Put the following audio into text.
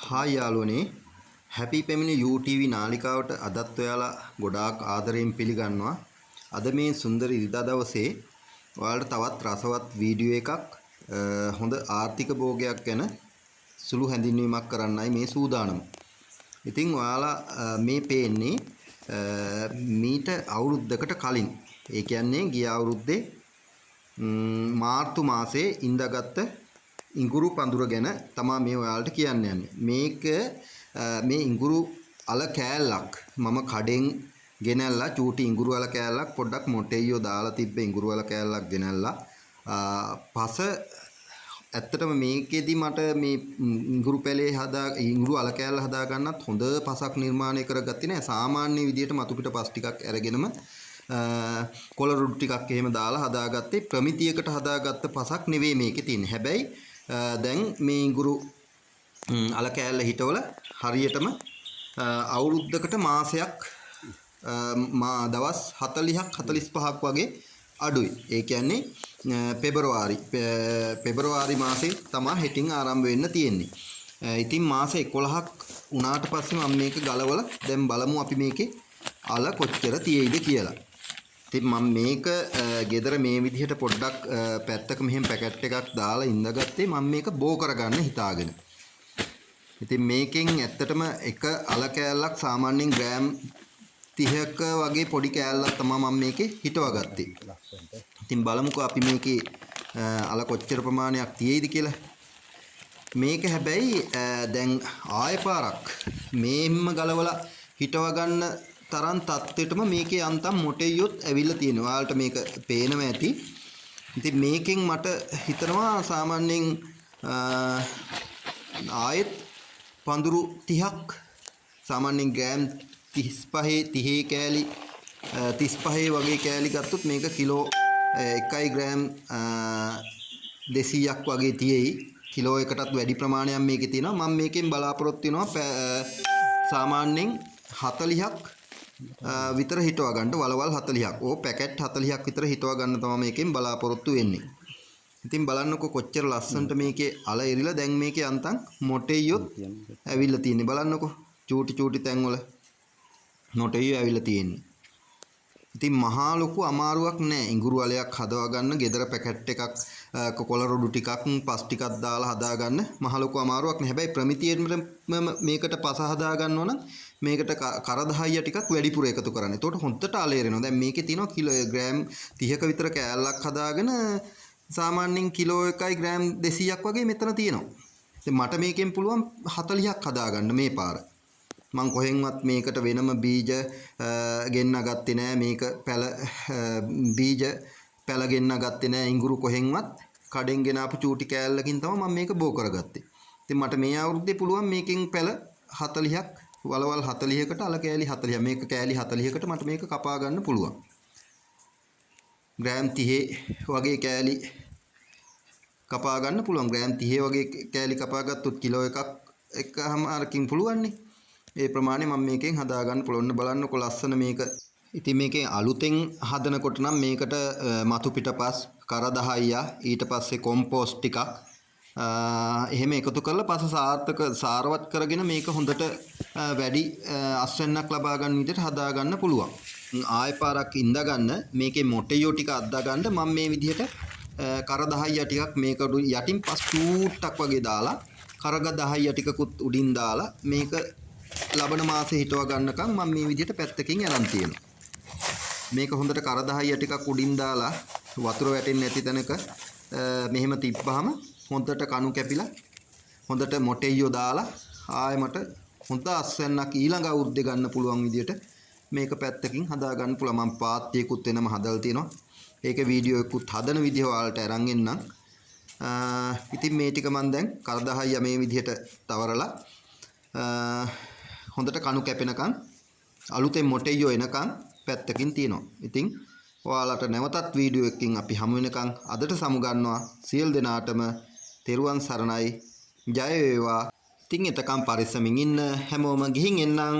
Hi යාළුවනේ හැපි පැමිණි UTV නාලිකාවට අදත් ඔයාලා ගොඩාක් ආදරයෙන් පිළිගන්නවා. අද මේ සුන්දර ඉරිදා දවසේ ඔයාලට තවත් රසවත් වීඩියෝ එකක් හොඳ ආර්ථික භෝගයක් ගැන සුළු හැඳින්වීමක් කරන්නයි මේ සූදානම. ඉතින් ඔයාලා මේ පේන්නේ මීට අවුරුද්දකට කලින් ඒ කියන්නේ ගිය අවුරුද්දේ මාර්තු මාසයේ ඉඳගත්ත ඉඟුරු පඳුර ගැන තමයි මේ ඔයාලට කියන්න යන්නේ. මේක මේ ඉඟුරු අල කෑල්ලක් මම කඩෙන් ගෙනල්ලා චූටි ඉඟුරු අල කෑල්ලක් පොඩ්ඩක් මොටෙයියෝ දාලා තිබ්බ ඉඟුරු අල කෑල්ලක් ගෙනල්ලා පස ඇත්තටම මේකෙදි මට මේ ඉඟුරු පැලේ ඉඟුරු අල කෑල්ල හදා ගන්නත් හොඳ පසක් නිර්මාණය කරගත්තේ නෑ. සාමාන්‍ය විදියට මතු පිට පස් ටිකක් අරගෙනම කොළ රුඩු ටිකක් එහෙම දාලා හදාගත්තේ ප්‍රමිතියකට හදාගත්ත පසක් නෙවෙයි මේකේ තියෙන්නේ. හැබැයි දැන් මේ ඉඟුරු අල කෑල්ල හිටවල හරියටම අවුරුද්දකට මාසයක් දවස් 40ක් 45ක් වගේ අඩුයි. ඒ කියන්නේ පෙබරවාරි මාසේ තමයි හෙටින් ආරම්භ වෙන්න තියෙන්නේ. ඉතින් මාස 11ක් උනාට පස්සේ මම මේක ගලවලා දැන් බලමු අපි මේකේ අල කොච්චර තියෙයිද කියලා. ඉතින් මම මේක ගෙදර මේ විදිහට පොඩ්ඩක් පැත්තක මෙහෙම පැකට් එකක් දාලා ඉඳගත්තේ මම මේක බෝ කරගන්න හිතාගෙන. ඉතින් මේකෙන් ඇත්තටම එක අල කෑල්ලක් සාමාන්‍යයෙන් ග්‍රෑම් 30ක වගේ පොඩි කෑල්ලක් තමයි මම මේකේ හිටවගත්තේ. ඉතින් බලමුකෝ අපි මේකේ අල කොච්චර ප්‍රමාණයක් තියෙයිද කියලා. මේක හැබැයි දැන් ආයෙ පාරක් මේම්ම ගලවලා හිටව ගන්න තරම් තත්ත්වෙටම මේකේ යන්තම් මොටෙයියොත් ඇවිල්ලා තියෙනවා. ඔයාලට මේක පේනවා ඇති. ඉතින් මේකෙන් මට හිතනවා සාමාන්‍යයෙන් ආයෙත් පඳුරු 30ක් සාමාන්‍යයෙන් ග්‍රෑම් 30 කෑලි 35 වගේ කෑලි ගත්තොත් මේක කිලෝ 1 ග්‍රෑම් 200ක් වගේ තියෙයි. කිලෝ එකටත් වැඩි ප්‍රමාණයක් මේකේ තියෙනවා. මම මේකෙන් බලාපොරොත්තු වෙනවා සාමාන්‍යයෙන් 40ක් විතර හිටව ගන්න වලවල් 40ක්. ඕ පැකට් 40ක් විතර හිටව ගන්න තමයි මේකෙන් බලාපොරොත්තු වෙන්නේ. ඉතින් බලන්නකො කොච්චර ලස්සනට මේකේ අල එරිලා දැන් මේකේ අන්තම් මොටෙයියොත් ඇවිල්ලා තියෙන්නේ. බලන්නකො චූටි තැන්වල මොටෙයියෝ ඇවිල්ලා තියෙන්නේ. ඉතින් මහා ලොකු අමාරුවක් නෑ ඉඟුරු අලයක් හදවා ගන්න. ගෙදර පැකට් එකක් කොළ රොඩු ටිකක් පස් ටිකක් දාලා හදා ගන්න මහා ලොකු අමාරුවක් නෑ. හැබැයි ප්‍රමිතියෙම මේකට පස හදා ගන්නවා නම් මේකට කරදහයිය ටිකක් වැඩිපුර එකතු කරන්න. එතකොට හොන්දට අලේරෙනවා. දැන් මේකේ තියෙනවා කිලෝග්‍රෑම් 30ක විතර කෑල්ලක් හදාගෙන සාමාන්‍යයෙන් කිලෝ 1 ග්‍රෑම් 200ක් වගේ මෙතන තියෙනවා. ඉතින් මට මේකෙන් පුළුවන් 40ක් හදාගන්න මේ පාර. මං කොහෙන්වත් මේකට වෙනම බීජ ගෙන්න ගත්තේ නෑ. මේක බීජ පැල ගෙන්න ගත්තේ නෑ. ඉඟුරු කොහෙන්වත් කඩෙන් ගෙන ආපු චූටි කෑල්ලකින් තමයි මම මේක බෝ කරගත්තේ. ඉතින් මට මේ අවුරුද්දේ පුළුවන් මේකෙන් පැල 40ක් වලවල් 40කට අල කෑලි 40. මේක කෑලි 40කට මට මේක කපා ගන්න පුළුවන්. ග්‍රෑම් 30 වගේ කෑලි කපා ගන්න පුළුවන්. ග්‍රෑම් 30 වගේ කෑලි කපා ගත්තොත් කිලෝ එකමාරකින් පුළුවන්නේ. ඒ ප්‍රමාණය මම මේකෙන් හදා ගන්න පුළුවන්. බලන්නකො ලස්සන මේක. ඉතින් මේකෙන් අලුතෙන් හදනකොට නම් මේකට මතු පිටපස් කරදහයියා ඊට පස්සේ කොම්පෝස්ට් ටිකක් එහෙම එකතු කරලා පස සාරවත් කරගෙන මේක හොඳට වැඩි අස්වැන්නක් ලබා ගන්න විදිහට හදා ගන්න පුළුවන්. ආයෙ පාරක් ඉඳ ගන්න මේකේ මොටෙයියෝ ටික අද්දා ගන්න මම මේ විදිහට කරදහයියා ටිකක් මේක යටින් පස් චූට්ටක් වගේ දාලා කරදහයියා ටිකකුත් උඩින් දාලා මේක ලබන මාසේ හිටව ගන්නකම් මම මේ විදිහට පැත්තකින් යනන් තියෙනවා. මේක හොඳට කරදහයියා ටිකක් උඩින් දාලා වතුර වැටෙන්නේ නැති තැනක මෙහෙම තිබ්බහම හොඳට කණු කැපිලා හොඳට මොටෙයියෝ දාලා ආයෙ මට හොඳ අස්වැන්නක් ඊළඟ අවුරුද්දේ ගන්න පුළුවන් විදිහට මේක පැත්තකින් හදා ගන්න පුළුවන්. මම පාත්තියකුත් වෙනම හදලා තියෙනවා. ඒක වීඩියෝ එකකුත් හදන විදිහ ඔයාලට අරන් එන්නම්. ඉතින් මේ ටික මම දැන් කරදහයියා මේ විදිහට තවරලා හොඳට කණු කැපෙනකන් අලුතෙන් මොටෙයියෝ එනකන් පැත්තකින් තියෙනවා. ඉතින් ඔයාලට නැවතත් වීඩියෝ එකකින් අපි හමු වෙනකන් අදට සමු ගන්නවා. සියලු දෙනාටම තෙරුවන් සරණයි. ජය වේවා. ඉතින් එතකම් පරිස්සමින් ඉන්න හැමෝම ගිහින් එන්නම්.